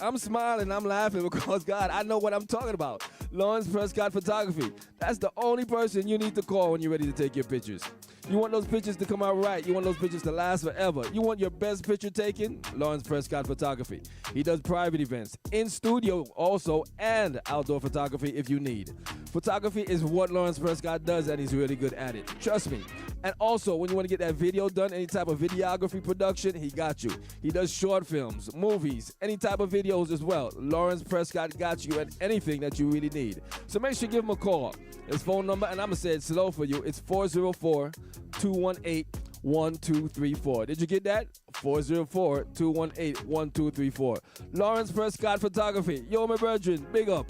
I'm smiling, I'm laughing because, God, I know what I'm talking about. Lawrence Prescott Photography. That's the only person you need to call when you're ready to take your pictures. You want those pictures to come out right. You want those pictures to last forever. You want your best picture taken? Lawrence Prescott Photography. He does private events, in studio also, and outdoor photography if you need. Photography is what Lawrence Prescott does, and he's really good at it. Trust me. And also, when you want to get that video done, any type of videography production, he got you. He does short films, movies, any type of videos as well. Lawrence Prescott got you at anything that you really need. So make sure you give him a call. His phone number, and I'm going to say it slow for you, it's 404-218-1234. Did you get that? 404-218-1234. Lawrence Prescott Photography. Yo, my brethren, big up.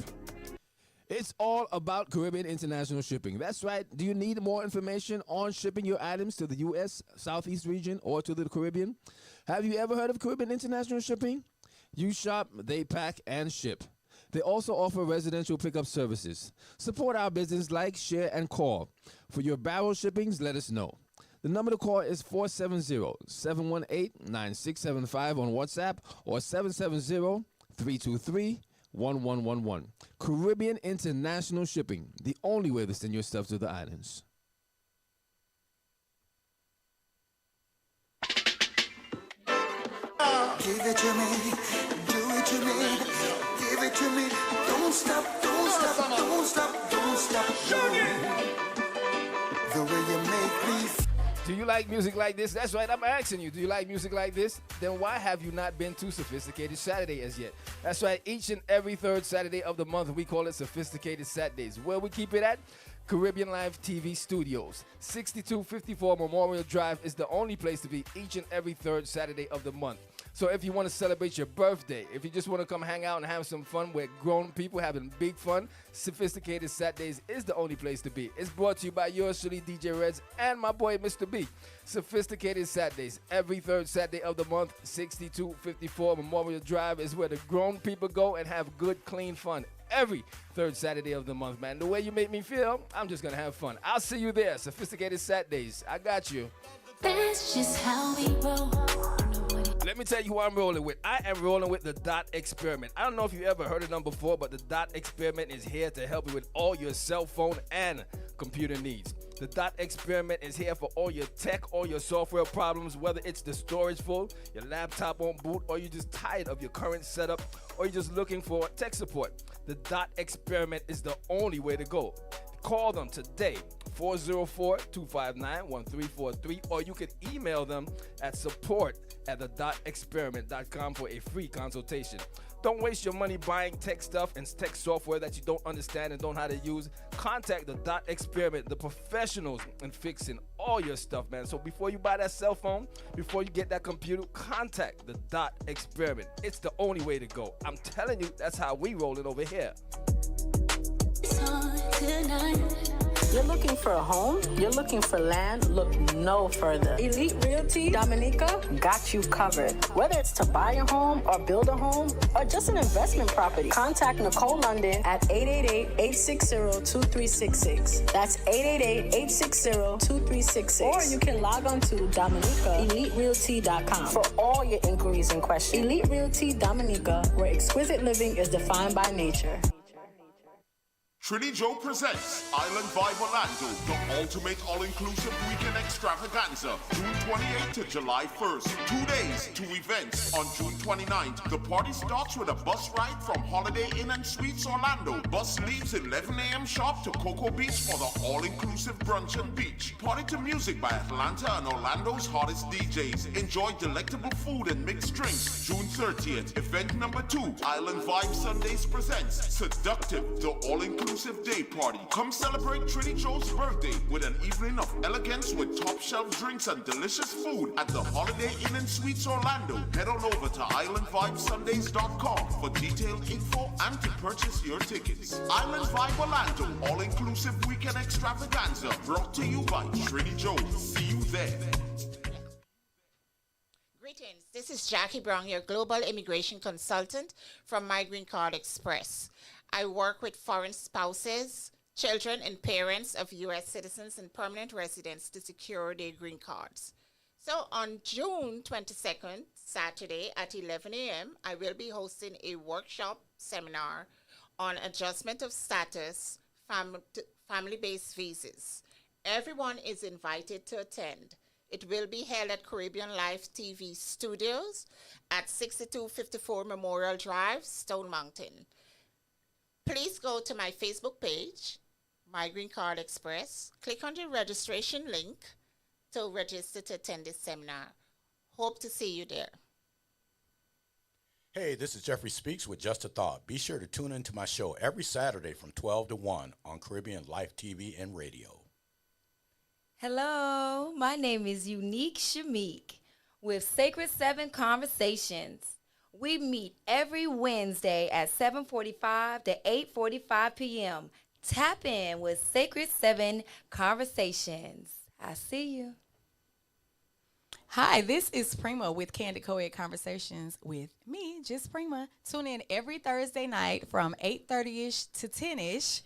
It's all about Caribbean International Shipping. That's right. Do you need more information on shipping your items to the U.S., Southeast region, or to the Caribbean? Have you ever heard of Caribbean International Shipping? You shop, they pack, and ship. They also offer residential pickup services. Support our business, like, share, and call. For your barrel shippings, let us know. The number to call is 470-718-9675 on WhatsApp or 770-323-1111. Caribbean International Shipping, the only way to send your stuff to the islands. Give it to me, do it to me, give it to me. Don't stop, don't stop, don't stop, don't stop. The way you make me feel. Do you like music like this? That's right, I'm asking you. Do you like music like this? Then why have you not been to Sophisticated Saturday as yet? That's right, each and every third Saturday of the month, we call it Sophisticated Saturdays. Where we keep it at? Caribbeanlifetv Studios. 6254 Memorial Drive is the only place to be each and every third Saturday of the month. So if you want to celebrate your birthday, if you just want to come hang out and have some fun with grown people having big fun, Sophisticated Saturdays is the only place to be. It's brought to you by yours truly, DJ Reds, and my boy, Mr. B. Sophisticated Saturdays, every third Saturday of the month, 6254 Memorial Drive is where the grown people go and have good, clean fun. Every third Saturday of the month, man. The way you make me feel, I'm just going to have fun. I'll see you there, Sophisticated Saturdays. I got you. That's just how we roll. Let me tell you who I'm rolling with. I am rolling with the Dot Experiment. I don't know if you ever heard of them before, but the Dot Experiment is here to help you with all your cell phone and computer needs. The Dot Experiment is here for all your tech, all your software problems, whether it's the storage full, your laptop won't boot, or you're just tired of your current setup, or you're just looking for tech support. The Dot Experiment is the only way to go. Call them today, 404-259-1343, or you could email them at support@thedotexperiment.com for a free consultation. Don't waste your money buying tech stuff and tech software that you don't understand and don't know how to use. Contact the Dot Experiment, the professionals in fixing all your stuff, man. So before you buy that cell phone, before you get that computer, contact the Dot Experiment. It's the only way to go. I'm telling you, that's how we roll it over here. You're looking for a home? You're looking for land? Look no further. Elite Realty Dominica got you covered. Whether it's to buy a home or build a home or just an investment property, contact Nicole London at 888-860-2366. That's 888-860-2366. Or you can log on to DominicaEliteRealty.com for all your inquiries and questions. Elite Realty Dominica, where exquisite living is defined by nature. Trini Joe presents Island Vibe Orlando, the ultimate all-inclusive weekend extravaganza, June 28th to July 1st. 2 days, 2 events. On June 29th, the party starts with a bus ride from Holiday Inn and Suites Orlando. Bus leaves 11 a.m. sharp to Cocoa Beach for the all-inclusive brunch and beach. Party to music by Atlanta and Orlando's hottest DJs. Enjoy delectable food and mixed drinks. June 30th, event number 2, Island Vibe Sundays presents Seductive, the all-inclusive day party. Come celebrate Trini Joe's birthday with an evening of elegance with top shelf drinks and delicious food at the Holiday Inn and Suites Orlando. Head on over to islandvibesundays.com for detailed info and to purchase your tickets. Island Vibe Orlando, all-inclusive weekend extravaganza, brought to you by Trini Joe. See you there. Greetings, this is Jackie Brown, your global immigration consultant from My Green Card Express. I work with foreign spouses, children, and parents of U.S. citizens and permanent residents to secure their green cards. So on June 22nd, Saturday at 11 a.m., I will be hosting a workshop seminar on adjustment of status family-based visas. Everyone is invited to attend. It will be held at Caribbeanlifetv Studios at 6254 Memorial Drive, Stone Mountain. Please go to my Facebook page, My Green Card Express. Click on the registration link to register to attend this seminar. Hope to see you there. Hey, this is Jeffrey Speaks with Just a Thought. Be sure to tune into my show every Saturday from 12 to 1 on Caribbean Life TV and radio. Hello, my name is Unique Shamik with Sacred 7 Conversations. We meet every Wednesday at 7:45 to 8:45 p.m. Tap in with Sacred 7 Conversations. I see you. Hi, this is Prima with Candid Co-Ed Conversations with me, just Prima. Tune in every Thursday night from 8:30-ish to 10-ish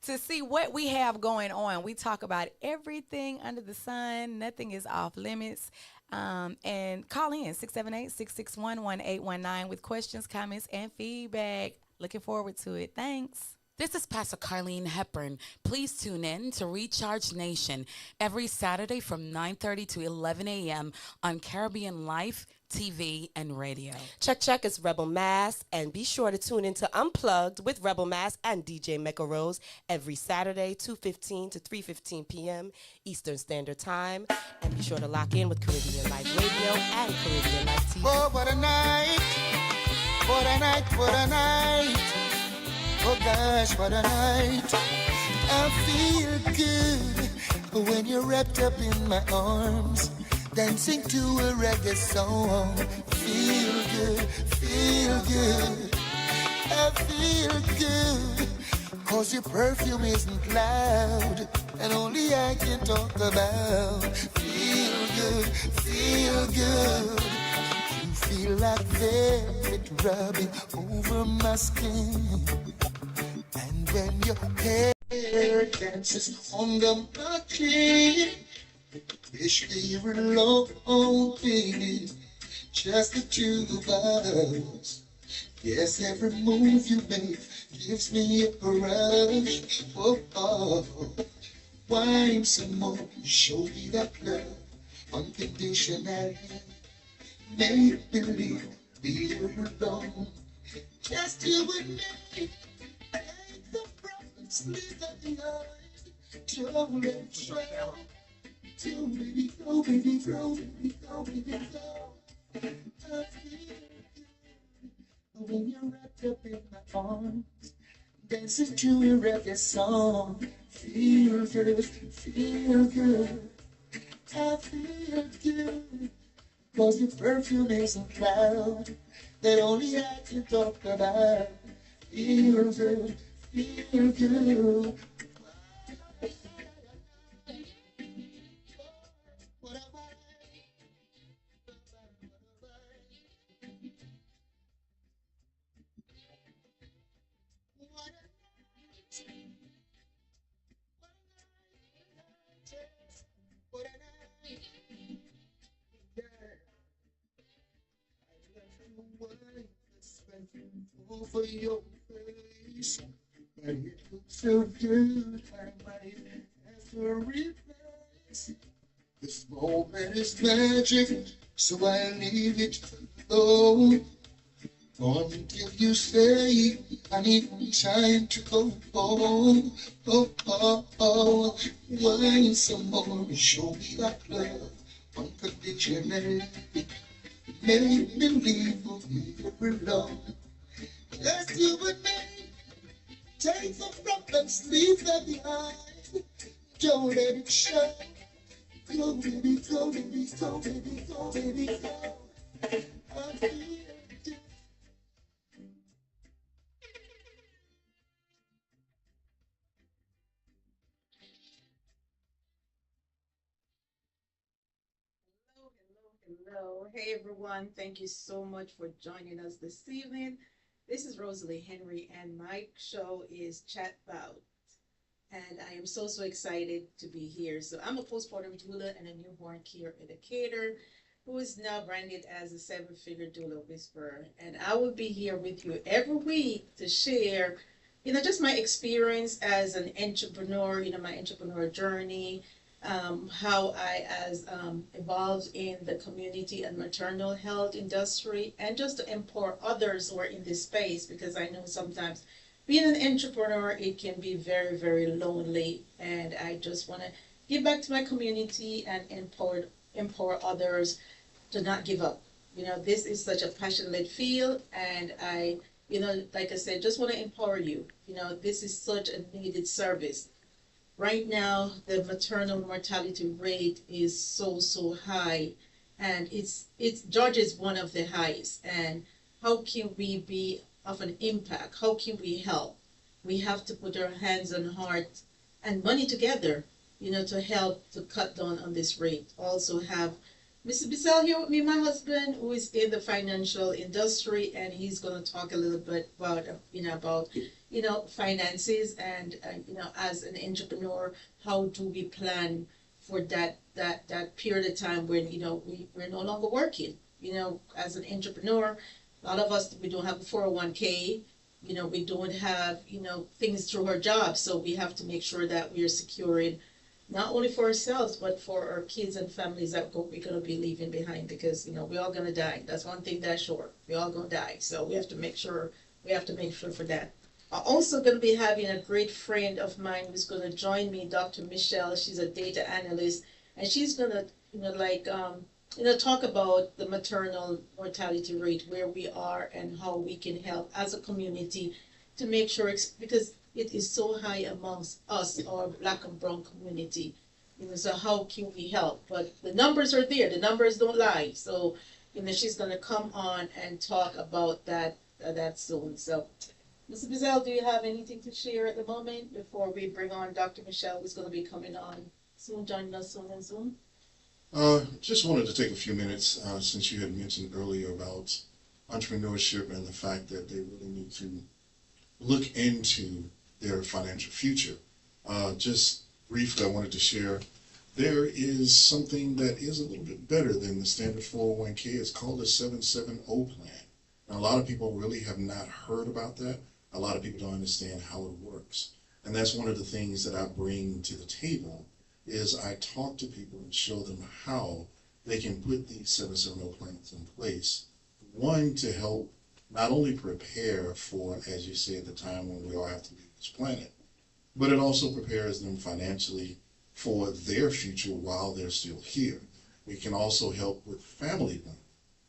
to see what we have going on. We talk about everything under the sun. Nothing is off limits. And call in 678-661-1819 with questions, comments, and feedback. Looking forward to it. Thanks. This is Pastor Carlene Hepburn. Please tune in to Recharge Nation every Saturday from 9:30 to 11 a.m. on Caribbean Life TV and radio. Check is Rebel Mass, and be sure to tune into Unplugged with Rebel Mass and DJ Mecca Rose every Saturday, 2:15 to 3:15 p.m. Eastern Standard Time. And be sure to lock in with Caribbean Life Radio and Caribbean Life TV. Oh, what a night! What a night! What a night! Oh gosh, what a night! I feel good when you're wrapped up in my arms, dancing to a reggae song. Feel good, feel good. I feel good, 'cause your perfume isn't loud, and only I can talk about. Feel good, feel good. You feel like velvet rubbing over my skin, and when your hair dances on the machine, wish we were alone, baby, just the two of us. Yes, every move you make gives me a rush. Oh, oh. Wine some more, show me that love unconditionally. Make believe we were alone, just you and me. Take the problems, leave them behind. Don't let it show. Go, baby, go, baby, go, baby, go, baby, go. I feel good when you're wrapped up in my arms, dancing to a reggae song. Feel good, feel good. I feel good, 'cause your perfume is a cloud that only I can talk about. Feel good, feel good. Over your face, but it looks so good, I might have to replace. This moment is magic, so I leave it alone. Until you say I need time to go home. Oh, oh, oh. Wine some more, show me that love unconditionally. Make believe we were alone. Just you and me. Take the problems, leave them behind. Don't let it show. Go, baby, go, baby, go, baby, go, baby, go. I feel good. Hello. Hey, everyone. Thank you so much for joining us this evening. This is Rosalee Henry, and my show is Chat Bout. And I am so excited to be here. So I'm a postpartum doula and a newborn care educator. who is now branded as a seven-figure doula whisperer. And I will be here with you every week to share, just my experience as an entrepreneur, my entrepreneur journey, how I as evolved in the community and maternal health industry, and just to empower others who are in this space, because I know sometimes being an entrepreneur, it can be very, very lonely. And I just want to give back to my community and empower others to not give up. This is such a passion-led field, and I, like I said, just want to empower you. This is such a needed service. Right now, the maternal mortality rate is so high, and it's Georgia is one of the highest. And how can we be of an impact? How can we help? We have to put our hands and heart and money together, to help to cut down on this rate. Also have Mr. Bissell here with me, my husband, who is in the financial industry, and he's going to talk a little bit about, finances and, as an entrepreneur, how do we plan for that period of time when, we're no longer working. As an entrepreneur, a lot of us, we don't have a 401k, we don't have, things through our jobs. So we have to make sure that we are securing not only for ourselves, but for our kids and families that we're going to be leaving behind, because, we're all going to die. That's one thing that's sure. We're all going to die. So we have to make sure for that. I'm also going to be having a great friend of mine who's going to join me, Dr. Michelle. She's a data analyst, and she's going to, talk about the maternal mortality rate, where we are and how we can help as a community to make sure, because it is so high amongst us, our Black and brown community. So how can we help? But the numbers are there. The numbers don't lie. So, she's going to come on and talk about that soon. So, Mr. Bissell, do you have anything to share at the moment before we bring on Dr. Michelle, who's going to be coming on soon, joining us soon and soon? Just wanted to take a few minutes, since you had mentioned earlier about entrepreneurship and the fact that they really need to look into their financial future. Just briefly, I wanted to share, there is something that is a little bit better than the standard 401k. It's called a 770 plan. Now, a lot of people really have not heard about that. A lot of people don't understand how it works. And that's one of the things that I bring to the table, is I talk to people and show them how they can put these 770 plans in place. One, to help not only prepare for, as you say, the time when we all have to leave this planet, but it also prepares them financially for their future while they're still here. We can also help with family planning,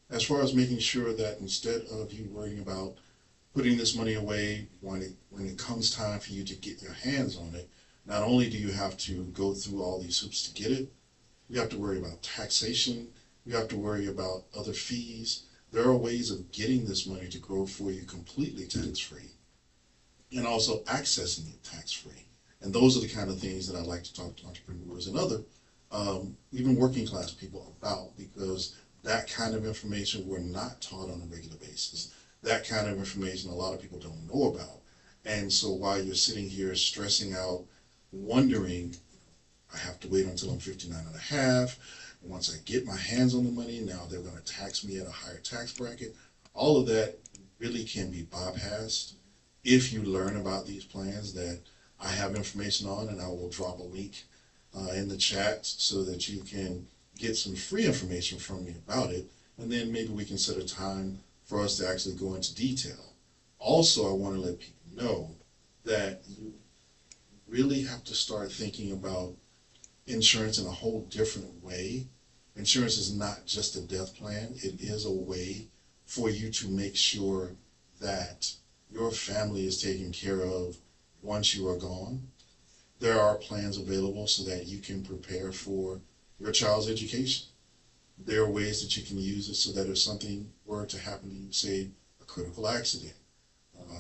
as far as making sure that instead of you worrying about putting this money away when it comes time for you to get your hands on it, not only do you have to go through all these hoops to get it, you have to worry about taxation, you have to worry about other fees. There are ways of getting this money to grow for you completely tax-free, and also accessing it tax-free. And those are the kind of things that I like to talk to entrepreneurs and other, even working class people about, because that kind of information we're not taught on a regular basis. That kind of information a lot of people don't know about. And so while you're sitting here stressing out, wondering, I have to wait until I'm 59 and a half. Once I get my hands on the money, now they're going to tax me at a higher tax bracket. All of that really can be bypassed if you learn about these plans that I have information on, and I will drop a link in the chat so that you can get some free information from me about it, and then maybe we can set a time for us to actually go into detail. Also, I want to let people know that you really have to start thinking about insurance in a whole different way. Insurance is not just a death plan. It is a way for you to make sure that your family is taken care of once you are gone. There are plans available so that you can prepare for your child's education. There are ways that you can use it so that if something were to happen to you, say a critical accident,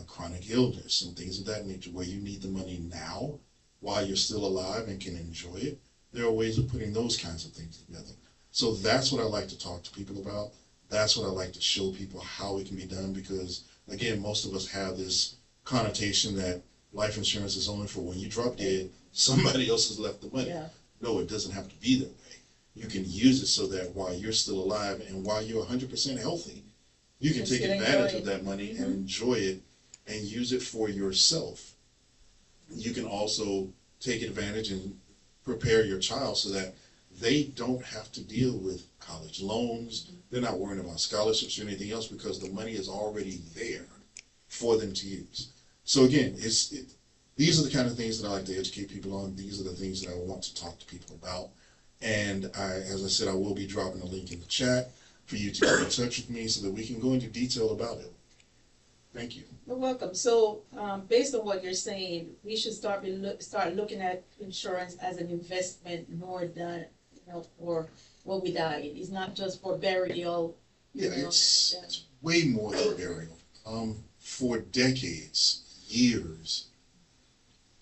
chronic illness, and things of that nature, where you need the money now while you're still alive and can enjoy it, there are ways of putting those kinds of things together. So that's what I like to talk to people about. That's what I like to show people how it can be done, because again, most of us have this connotation that life insurance is only for when you drop dead, somebody else has left the money. Yeah. No, it doesn't have to be that way. you can use it so that while you're still alive and while you're 100% healthy, you can take advantage of that money and enjoy it and use it for yourself. You can also take advantage and prepare your child so that they don't have to deal with college loans. They're not worrying about scholarships or anything else because the money is already there for them to use. So again, these are the kind of things that I like to educate people on. These are the things that I want to talk to people about. And as I said, I will be dropping a link in the chat for you to get in touch with me so that we can go into detail about it. Thank you. You're welcome. So based on what you're saying, we should start looking at insurance as an investment more than, for when we die. It's not just for burial. It's way more than burial. For decades, years,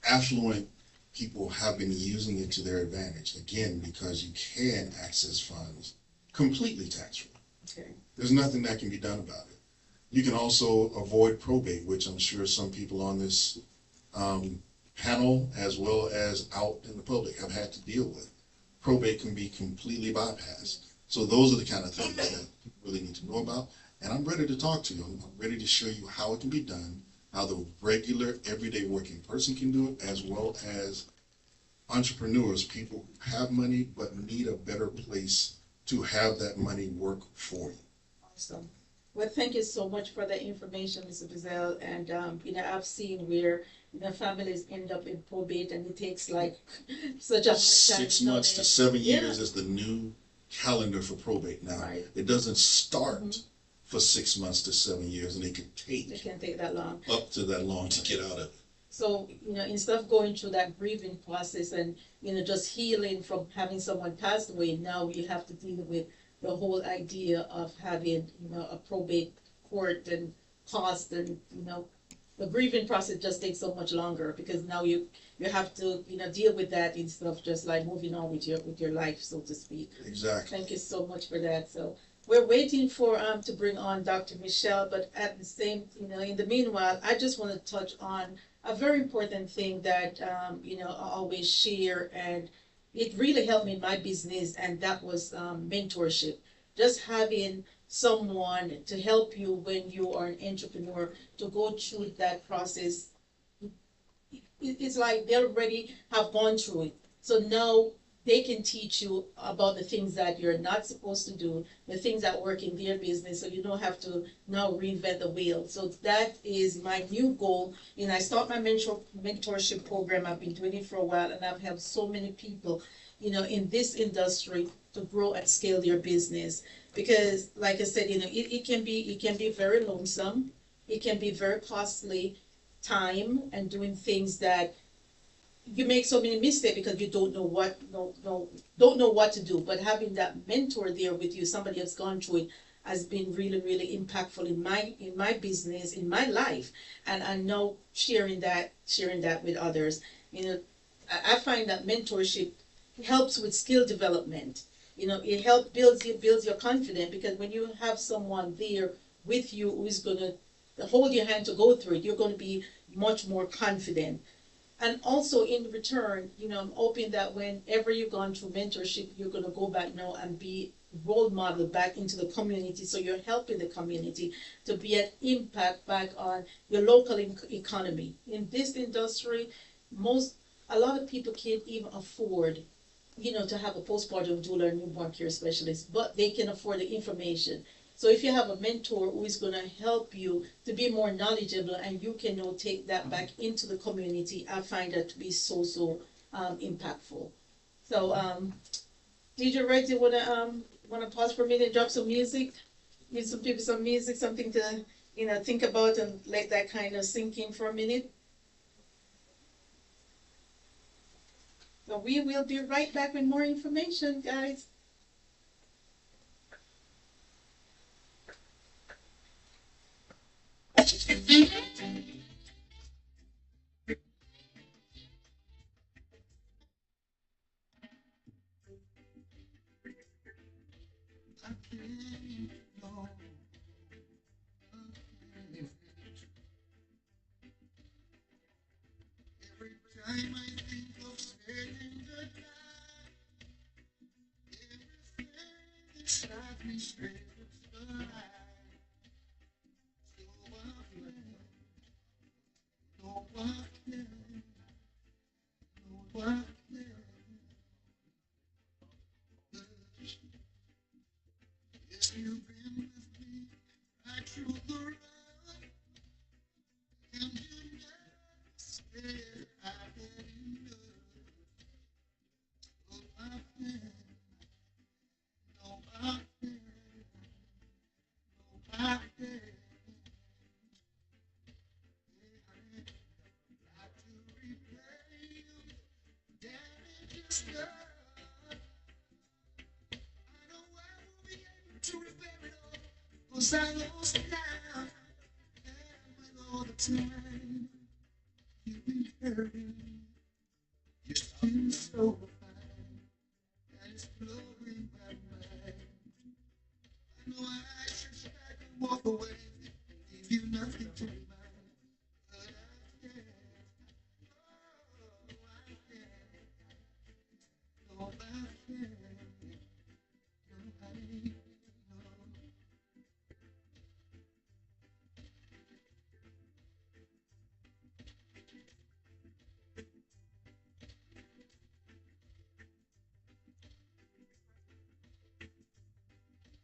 affluent people have been using it to their advantage, again, because you can access funds completely tax-free. Okay. There's nothing that can be done about it. You can also avoid probate, which I'm sure some people on this panel, as well as out in the public, have had to deal with. Probate can be completely bypassed. So those are the kind of things that you really need to know about. And I'm ready to talk to you. I'm ready to show you how it can be done, how the regular, everyday working person can do it, as well as entrepreneurs, people who have money but need a better place to have that money work for you. Awesome. Well, thank you so much for the information, Mr. Bizel. And, I've seen where, families end up in probate and it takes like such a hard time. 6 months to 7 years is the new calendar for probate now. Right. It doesn't start for 6 months to 7 years, and it can take that long. Up to that long to get out of it. So, instead of going through that grieving process and, just healing from having someone pass away, now you have to deal with the whole idea of having, a probate court and cost and, the grieving process just takes so much longer because now you have to, deal with that instead of just like moving on with your life, so to speak. Exactly. Thank you so much for that. So we're waiting for to bring on Dr. Michelle, but at the same, in the meanwhile, I just want to touch on a very important thing that I always share, and it really helped me in my business, and that was mentorship. Just having someone to help you when you are an entrepreneur to go through that process. It's like they already have gone through it. So now they can teach you about the things that you're not supposed to do, the things that work in their business, so you don't have to now reinvent the wheel. So that is my new goal. I start my mentorship program. I've been doing it for a while, and I've helped so many people, in this industry to grow and scale their business. Because, like I said, it can be very lonesome. It can be very costly time and doing things that you make so many mistakes because you don't know what to do. But having that mentor there with you, somebody that's gone through it, has been really, really impactful in my business, in my life. And I know sharing that with others. I find that mentorship helps with skill development. It builds your confidence, because when you have someone there with you who is gonna hold your hand to go through it, you're gonna be much more confident. And also in return, I'm hoping that whenever you've gone through mentorship, you're going to go back now and be role model back into the community. So you're helping the community to be an impact back on your local economy. In this industry, a lot of people can't even afford, to have a postpartum doula or newborn care specialist, but they can afford the information. So if you have a mentor who is going to help you to be more knowledgeable, and you can now take that back into the community, I find that to be so impactful. So DJ Rex, you wanna pause for a minute, drop some music, give some people some music, something to think about, and let that kind of sink in for a minute. So we will be right back with more information, guys. Every time I think of saying goodbye, Yes, you've been with me right through the road, and you never said I had enough. Oh, my friend, no, my friend, no, my friend. Like to repay you, damages done. I know I won't be able to repair it all, 'cause I lost now. And with all the time you've been hurting, you're still so fine, and it's blowing my mind. I know I should start and walk away, leave you nothing to remind. But I can't, oh, I can't, no, I can't, no, I ain't, no.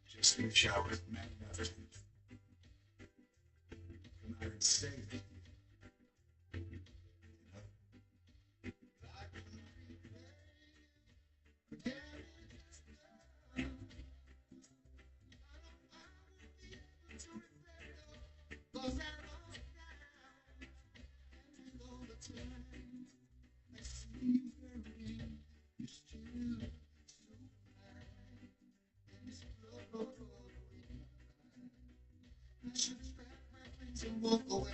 Just wish I was man enough to come out and say that, I couldn't repay the damages done. I know I won't be able to repair it all, 'cause I lost now. And all the time I see you hurting, you're still so fine, and it's blowing my mind. I should pack my things and walk away,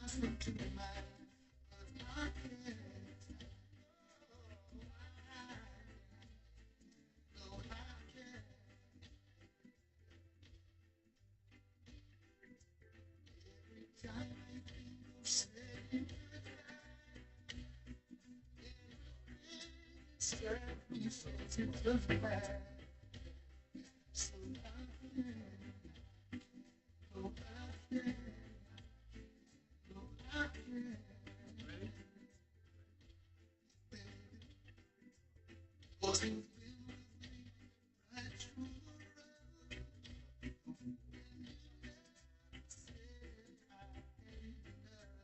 nothing to remind. But I can't, no, I can't. Every time I think of saying goodbye, everything inside me says it's a lie. So I can't, no, I can't, no, I can't. Cause you've been with me right through the road, and you never said I had enough.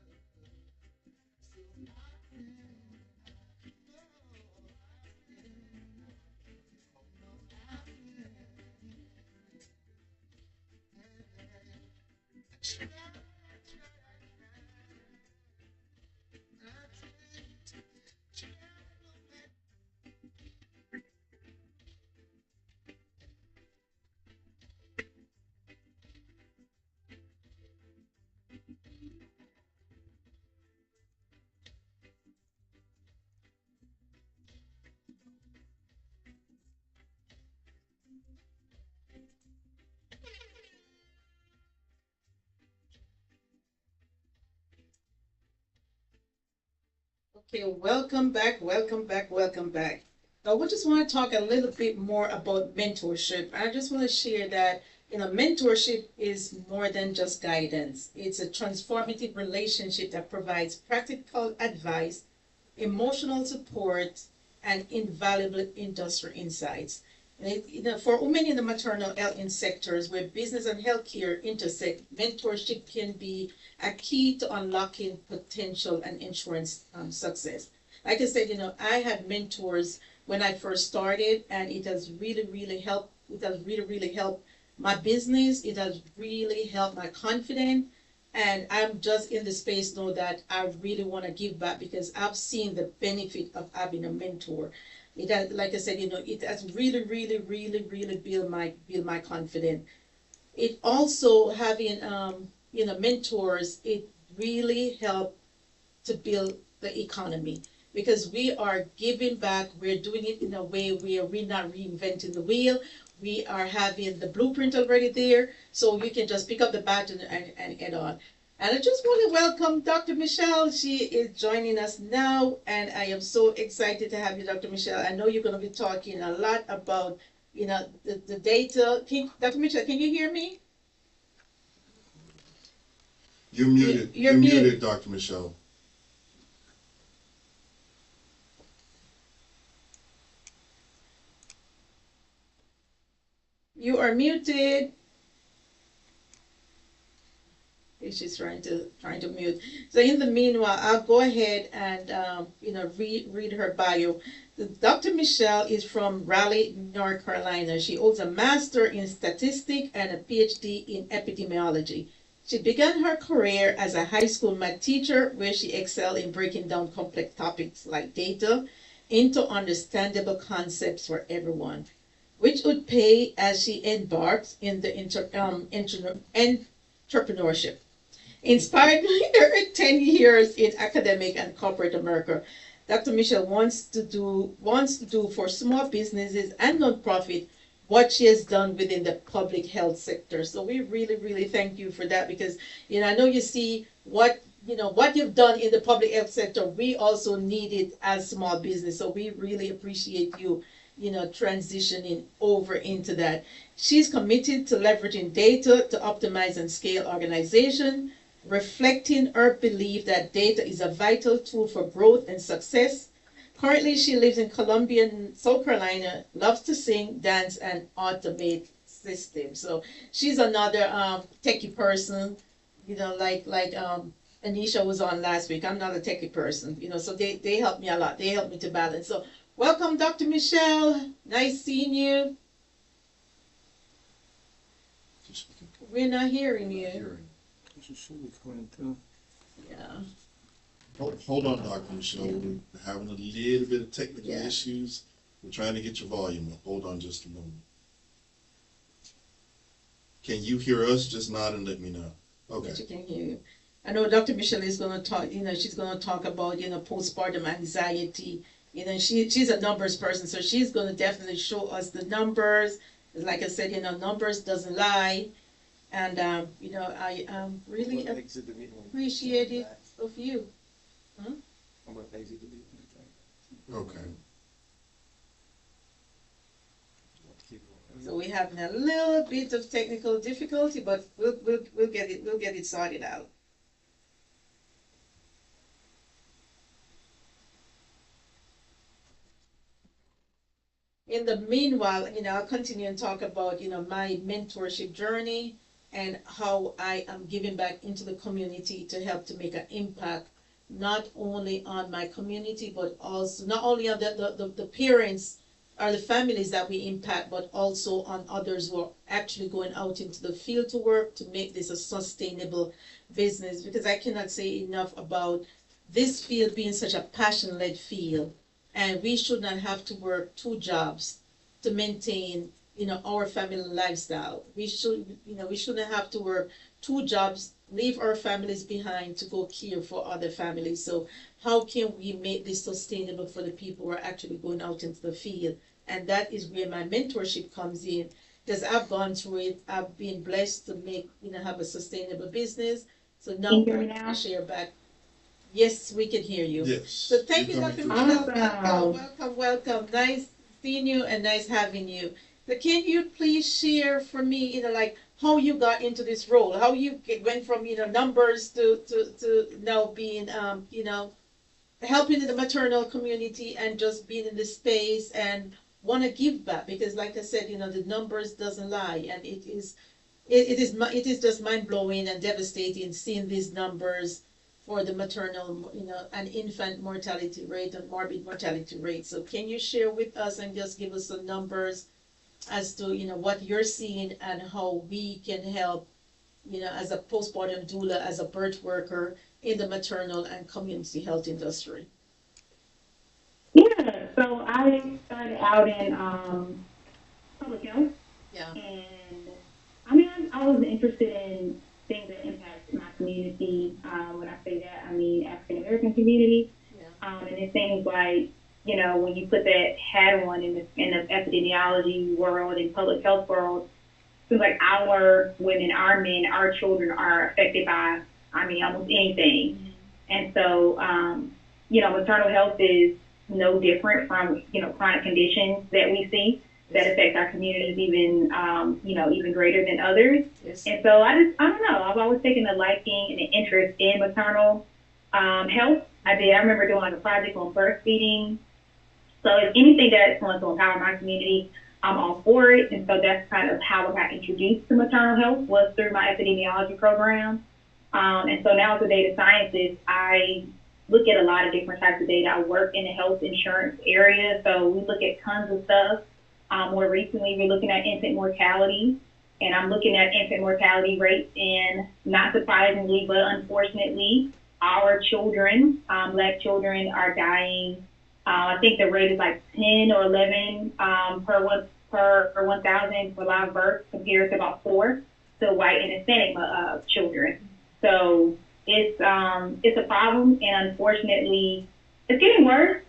So I can't, no, I can't, no, I can't. I try, I try, I can't, try no matter. Okay, welcome back, welcome back, welcome back. Now, we just want to talk a little bit more about mentorship. I just want to share that, mentorship is more than just guidance. It's a transformative relationship that provides practical advice, emotional support, and invaluable industry insights. And for women in the maternal health sectors where business and healthcare intersect, mentorship can be a key to unlocking potential and insurance success. Like I said, I had mentors when I first started, and it has really, really helped. It has really, really helped my business. It has really helped my confidence. And I'm just in the space now that I really want to give back because I've seen the benefit of having a mentor. It has, like I said, it has really, really, really, really built my confidence. It also having mentors. It really helped to build the economy because we are giving back. We're doing it in a way where we're not reinventing the wheel. We are having the blueprint already there, so you can just pick up the baton and get on. And I just want to welcome Dr. Michelle. She is joining us now, and I am so excited to have you, Dr. Michelle. I know you're going to be talking a lot about, the data. Dr. Mitchell, can you hear me? You're muted. You're You're muted. muted, Dr. Michelle. You are muted. She's trying to mute. So in the meanwhile, I'll go ahead and read her bio. Dr. Michelle is from Raleigh, North Carolina. She holds a master in statistics and a PhD in epidemiology. She began her career as a high school math teacher, where she excelled in breaking down complex topics like data into understandable concepts for everyone, which would pay as she embarks in the entrepreneurship. Inspired by her 10 years in academic and corporate America, Dr. Michelle wants to do for small businesses and nonprofit what she has done within the public health sector. So we really, really thank you for that, because I know you see what you've done in the public health sector. We also need it as small business. So we really appreciate you transitioning over into that. She's committed to leveraging data to optimize and scale organization, reflecting her belief that data is a vital tool for growth and success. Currently, she lives in Columbia, South Carolina, loves to sing, dance, and automate systems. So she's another techie person, like Anisha was on last week. I'm not a techie person, so they help me a lot. They help me to balance. So welcome, Dr. Michelle. Nice seeing you. We're not hearing you. Yeah. Hold on, Dr. Michelle. We're having a little bit of technical issues. We're trying to get your volume up. Hold on just a moment. Can you hear us? Just nod and let me know. Okay. She can hear you. I know Dr. Michelle is going to talk, she's going to talk about, postpartum anxiety. She's a numbers person, so she's going to definitely show us the numbers. Like I said, numbers doesn't lie. And, I really appreciate it of you. Huh? Okay. So we're having a little bit of technical difficulty, but we'll get it sorted out. In the meanwhile, I'll continue and talk about, my mentorship journey and how I am giving back into the community to help to make an impact, not only on my community, but also not only on the parents or the families that we impact, but also on others who are actually going out into the field to work to make this a sustainable business. Because I cannot say enough about this field being such a passion-led field. And we should not have to work 2 jobs to maintain, our family lifestyle. We shouldn't have to work 2 jobs, leave our families behind to go care for other families. So how can we make this sustainable for the people who are actually going out into the field? And that is where my mentorship comes in, because I've gone through it. I've been blessed to make, have a sustainable business. So now I share back. Yes, we can hear you. Yes. So thank you, Dr. Michelle. Welcome. Nice seeing you and nice having you. So can you please share for me, like how you got into this role, how you went from, numbers to now being, helping in the maternal community and just being in this space and want to give back, because like I said, the numbers doesn't lie, and it is just mind blowing and devastating seeing these numbers for the maternal, and infant mortality rate and morbid mortality rate. So can you share with us and just give us some numbers as to, what you're seeing and how we can help, as a postpartum doula, as a birth worker in the maternal and community health industry? Yeah, so I started out in public health. Yeah. And I mean, I was interested in things that impact my community. When I say that, I mean African American community. Yeah. And it seems like, when you put that hat on in the epidemiology world and public health world, it seems like our women, our men, our children are affected by, almost anything. Mm-hmm. And so, maternal health is no different from, chronic conditions that we see. that affects our communities even, even greater than others. Yes. And so I don't know. I've always taken a liking and an interest in maternal health. I remember doing like a project on breastfeeding. So if anything that's going to empower my community, I'm all for it. And so that's kind of how I got introduced to maternal health, was through my epidemiology program. And so now as a data scientist, I look at a lot of different types of data. I work in the health insurance area, so we look at tons of stuff. More recently, we're looking at infant mortality, and I'm looking at infant mortality rates in, not surprisingly, but unfortunately, our children, Black children, are dying. I think the rate is like 10 or 11 per 1,000 for live births, compared to about 4 to white and Hispanic children. So it's a problem, and unfortunately, it's getting worse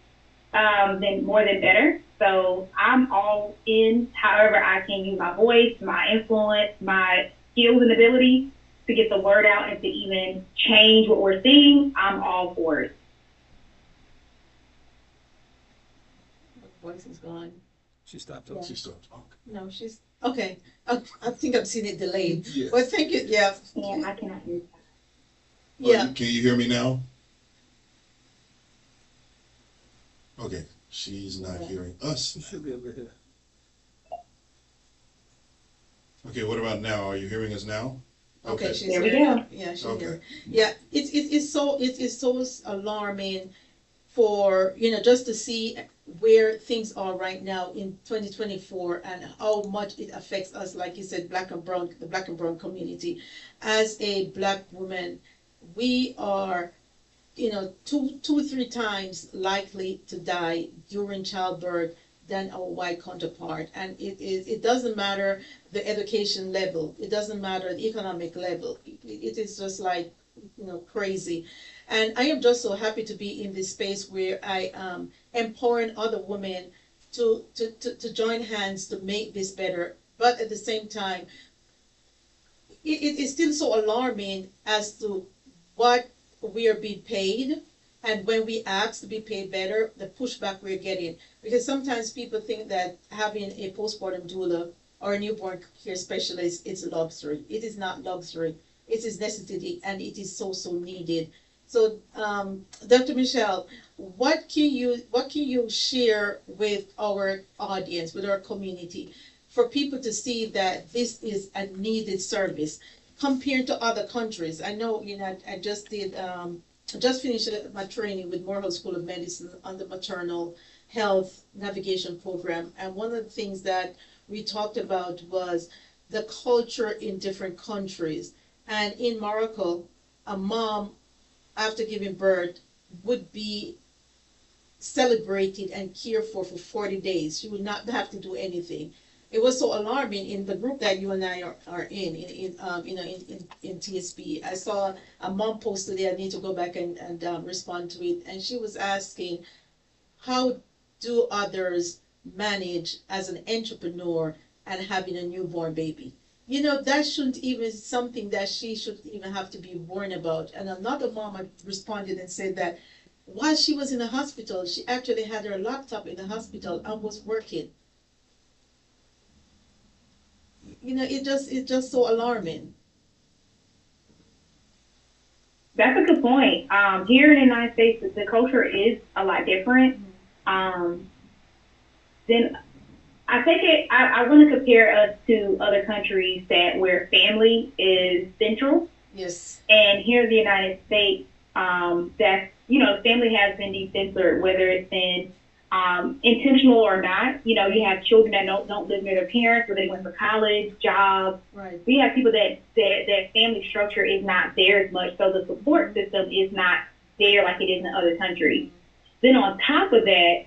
more than better. So I'm all in. However, I can use my voice, my influence, my skills and ability to get the word out and to even change what we're seeing. I'm all for it. Voice is gone. She stopped. Yeah. She stopped talking. No, she's okay. I think I've seen it delayed. Yes. Well, thank you. Yeah. Yeah, I cannot hear you. Yeah. Can you hear me now? Okay, she's not hearing us. She should be over here. Okay, what about now? Are you hearing us now? Okay, she's There we here. go. Yeah, she's Okay. here. Yeah, it's so alarming for, just to see where things are right now in 2024 and how much it affects us, like you said, the Black and brown community. As a Black woman, we are, 3 times likely to die during childbirth than our white counterpart. And it doesn't matter the education level, it doesn't matter the economic level. It is just like, crazy. And I am just so happy to be in this space where I am empowering other women to join hands to make this better. But at the same time, it is still so alarming as to what we are being paid, and when we ask to be paid better, the pushback we're getting. Because sometimes people think that having a postpartum doula or a newborn care specialist is a luxury. It is not luxury. It is necessity, and it is so needed. So, Dr. Michelle, what can you share with our audience, with our community, for people to see that this is a needed service compared to other countries? I know, I just finished my training with Morehouse School of Medicine on the maternal health navigation program, and one of the things that we talked about was the culture in different countries. And in Morocco, a mom, after giving birth, would be celebrated and cared for 40 days. She would not have to do anything. It was so alarming in the group that you and I are in TSB. I saw a mom post today. I need to go back and respond to it. And she was asking, how do others manage as an entrepreneur and having a newborn baby? That shouldn't even something that she should even have to be worried about. And another mom responded and said that while she was in the hospital, she actually had her laptop in the hospital and was working. It's just so alarming. That's a good point. Here in the United States, the culture is a lot different. Then I think I want to compare us to other countries where family is central. Yes. And here in the United States, family has been decentered, whether it's been intentional or not. You have children that don't live near their parents, whether they went for college, jobs. Right. We have people that family structure is not there as much, so the support system is not there like it is in other countries. Then on top of that,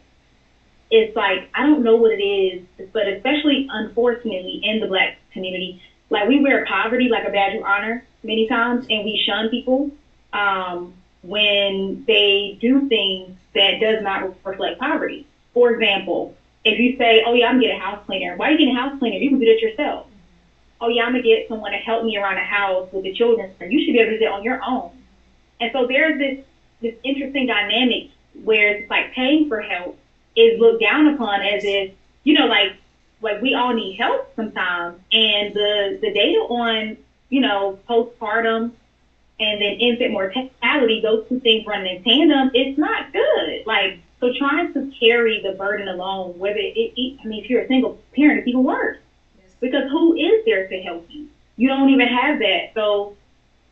it's like, I don't know what it is, but especially, unfortunately, in the Black community, like, we wear poverty like a badge of honor many times, and we shun people when they do things that does not reflect poverty. For example, if you say, oh, yeah, I'm going to get a house cleaner. Why are you getting a house cleaner? You can do that yourself. Oh, yeah, I'm going to get someone to help me around the house with the children. You should be able to do it on your own. And so there's this interesting dynamic where it's like paying for help is looked down upon as if, like, like we all need help sometimes. And the data on, postpartum and then infant mortality, those two things running in tandem, it's not good. Like, so trying to carry the burden alone, whether if you're a single parent, it's even worse. Because who is there to help you? You don't even have that. So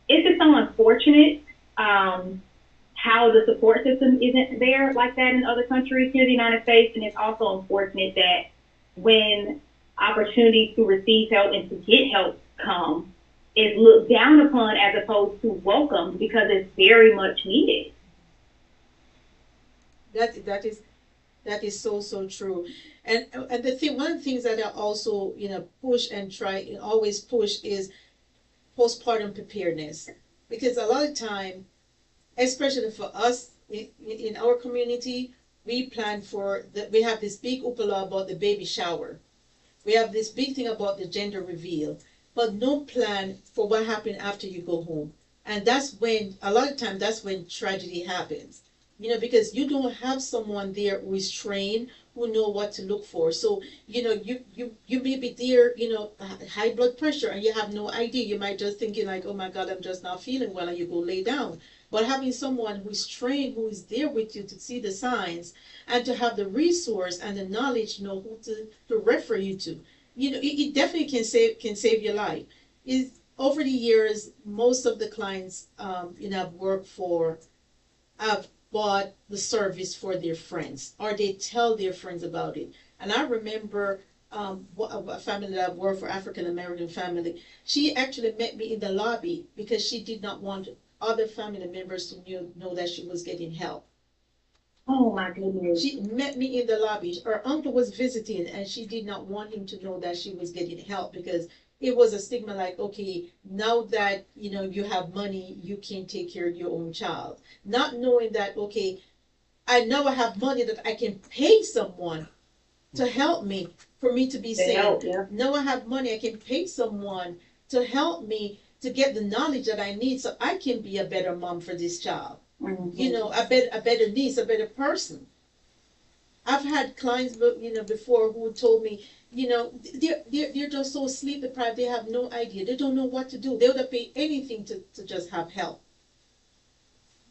it's just so unfortunate how the support system isn't there like that in other countries here in the United States. And it's also unfortunate that when opportunities to receive help and to get help come, is looked down upon as opposed to welcomed, because it's very much needed. That is so true. And the thing, one of the things that I also push and try and always push is postpartum preparedness, because a lot of time, especially for us in our community, we plan for we have this big hoopla about the baby shower, we have this big thing about the gender reveal, but no plan for what happened after you go home. And that's when a lot of times that's when tragedy happens, because you don't have someone there who is trained, who know what to look for. So you may be there, high blood pressure, and you have no idea. You might just thinking like, oh my God, I'm just not feeling well, and you go lay down. But having someone who is trained, who is there with you to see the signs and to have the resource and the knowledge, who to refer you to, it definitely can save your life. Over the years, most of the clients, I've worked for, have bought the service for their friends, or they tell their friends about it. And I remember a family that I've worked for, African American family. She actually met me in the lobby because she did not want other family members to know that she was getting help. Oh my goodness. She met me in the lobby. Her uncle was visiting, and she did not want him to know that she was getting help, because it was a stigma like, okay, now that you have money, you can take care of your own child. Not knowing that, okay, I now have money that I can pay someone to help me, for me to be safe. Yeah. Now I have money, I can pay someone to help me to get the knowledge that I need so I can be a better mom for this child. Mm-hmm. A better niece, a better person. I've had clients, before who told me, they're just so sleep deprived, they have no idea. They don't know what to do. They would pay anything to just have help.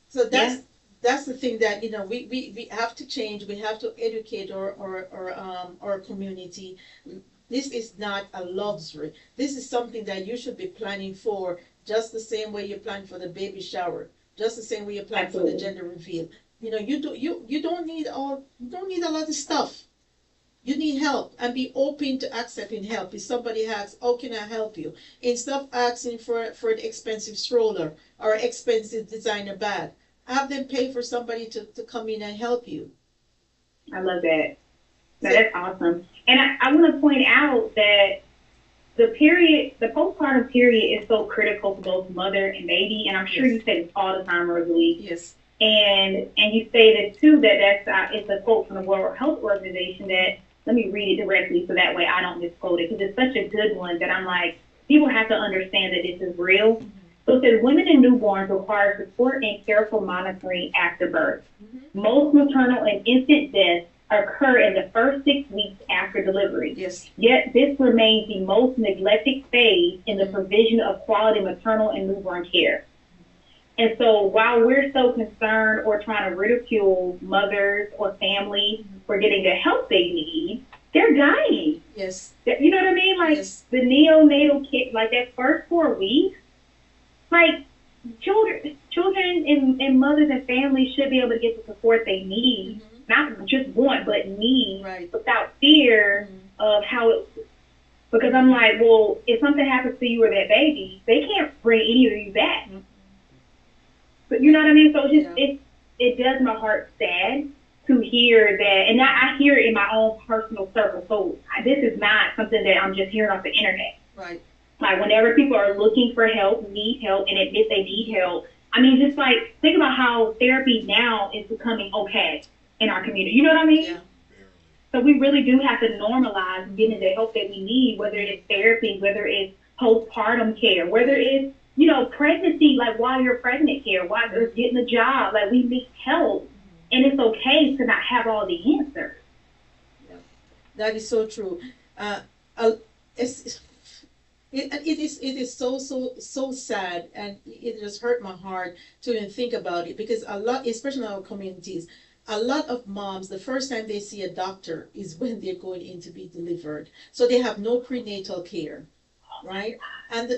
So that's the thing that, we have to change. We have to educate our community. This is not a luxury. This is something that you should be planning for, just the same way you plan for the baby shower, just the same way you plan for the gender reveal. You don't need a lot of stuff. You need help, and be open to accepting help. If somebody asks, how can I help you? Instead of asking for an expensive stroller or expensive designer bag, have them pay for somebody to come in and help you. I love that. That's awesome. And I want to point out that the postpartum period is so critical for both mother and baby. And I'm sure you say this all the time, Rosalee. Yes. And you stated too that it's a quote from the World Health Organization that, let me read it directly so that way I don't misquote it, because it's such a good one that I'm like, people have to understand that this is real. Mm-hmm. So it says, women and newborns require support and careful monitoring after birth. Mm-hmm. Most maternal and infant deaths occur in the first 6 weeks after delivery. Yes. Yet this remains the most neglected phase in the provision of quality maternal and newborn care. And so while we're so concerned or trying to ridicule mothers or families for getting the help they need, they're dying. Yes. You know what I mean? Like the neonatal kid, like that first 4 weeks, like children and mothers and families should be able to get the support they need. Not just want, but need, without fear of how it. Because I'm like, well, if something happens to you or that baby, they can't bring any of you back. But you know what I mean? So it's just it does my heart sad to hear that, and I hear it in my own personal circle. So this is not something that I'm just hearing off the internet. Right. Like whenever people are looking for help, need help, and admit they need help. I mean, just like think about how therapy now is becoming okay in our community. You know what I mean? Yeah. So we really do have to normalize getting the help that we need, whether it's therapy, whether it's postpartum care, whether it's, pregnancy, like while you're pregnant care, while you're getting a job, like we need help. And it's okay to not have all the answers. Yeah. That is so true. It's, it is so sad, and it just hurt my heart to even think about it, because a lot, especially in our communities, a lot of moms, the first time they see a doctor is when they're going in to be delivered, so they have no prenatal care, right? And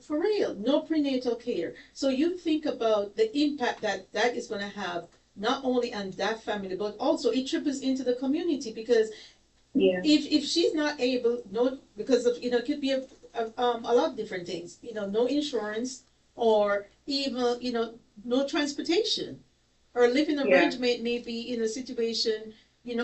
for real, no prenatal care. So you think about the impact that is going to have, not only on that family, but also it triples into the community, because if she's not able, no, because of, it could be a lot of different things, no insurance, or even, no transportation, or living arrangement may be in a situation,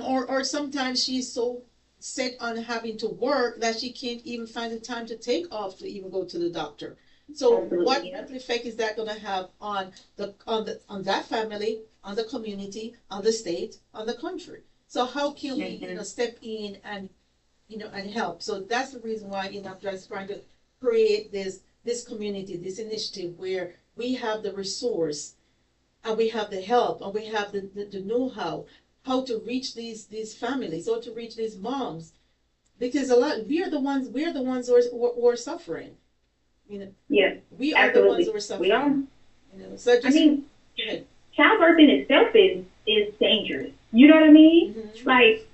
or sometimes she's so set on having to work that she can't even find the time to take off to even go to the doctor. So what effect is that going to have on that family, on the community, on the state, on the country? So how can we, step in and, and help? So that's the reason why, I'm just trying to create this community, this initiative where we have the resource, and we have the help, and we have the know-how, how to reach these families, or to reach these moms, because we're the ones who are suffering. We are the ones who are suffering. We are. So just, childbirth in itself is dangerous. You know what I mean? Mm-hmm. Like,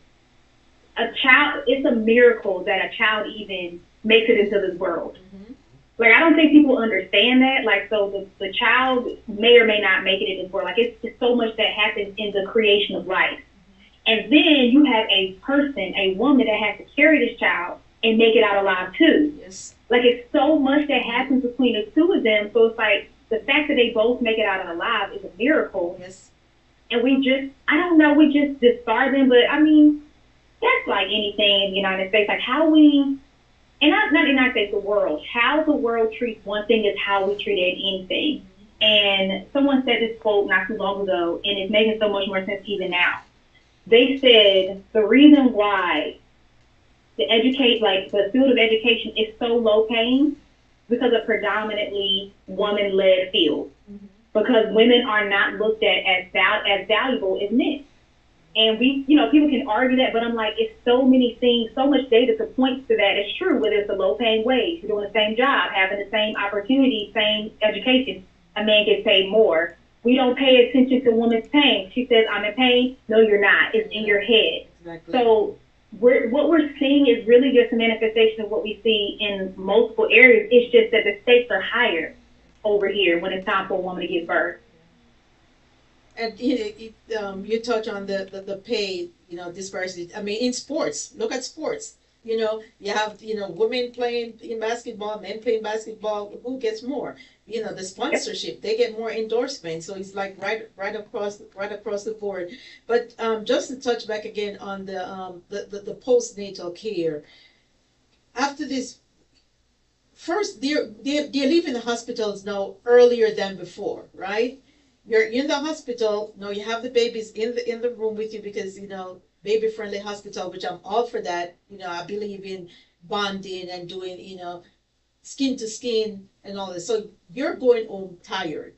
a child, it's a miracle that a child even makes it into this world. Mm-hmm. Like, I don't think people understand that. Like, so the child may or may not make it in this world. Like, it's so much that happens in the creation of life. And then you have a person, a woman that has to carry this child and make it out alive too. Yes. Like, it's so much that happens between the two of them. So it's like, the fact that they both make it out alive is a miracle. Yes. And we just discard them. But I mean, that's like anything in the United States. Like, how we, and not the United States, the world, how the world treats one thing is how we treat anything. And someone said this quote not too long ago, and it's making so much more sense even now. They said the reason why the field of education is so low paying because of predominantly woman-led field. Mm-hmm. Because women are not looked at as valuable as men. And people can argue that, but I'm like, it's so many things, so much data to point to that. It's true, whether it's a low-paying wage, you're doing the same job, having the same opportunity, same education, a man gets paid more. We don't pay attention to women's pain. She says, I'm in pain. No, you're not. It's in your head. Exactly. So what we're seeing is really just a manifestation of what we see in multiple areas. It's just that the stakes are higher over here when it's time for a woman to give birth. And you touch on the pay, disparity. I mean, in sports, look at sports. You have women playing in basketball, men playing basketball. Who gets more? The sponsorship, they get more endorsement. So it's like right across the board. But just to touch back again on the postnatal care. After this, first they're leaving the hospitals now earlier than before, right? You're in the hospital. No, you have the babies in the room with you because baby friendly hospital, which I'm all for that. I believe in bonding and doing skin to skin and all this. So you're going home tired.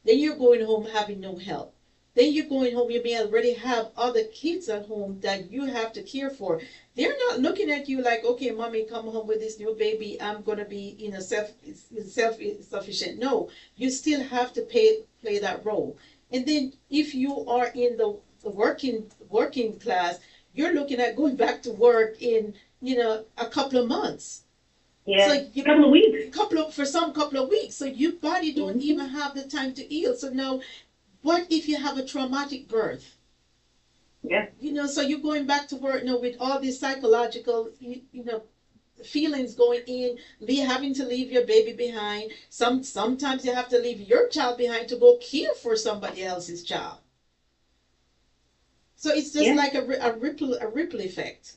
Then you're going home having no help. Then you're going home, you may already have other kids at home that you have to care for. They're not looking at you like, okay, mommy, come home with this new baby. I'm going to be self-sufficient. No, you still have to play that role. And then if you are in the working class, you're looking at going back to work in, a couple of months. Yeah, so a couple of weeks. Couple of weeks. So your body don't even have the time to heal. So now, what if you have a traumatic birth? Yeah. So you're going back to work now with all these psychological, feelings going in, having to leave your baby behind. Sometimes you have to leave your child behind to go care for somebody else's child. So it's just like a ripple effect.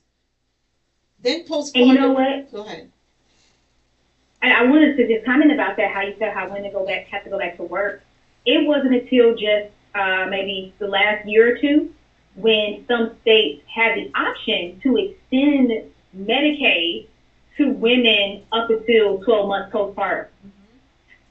Then postpartum. And you know what? Go ahead. I wanted to just comment about that. How you said how women have to go back to work. It wasn't until just maybe the last year or two when some states had the option to extend Medicaid to women up until 12 months postpartum. Mm-hmm.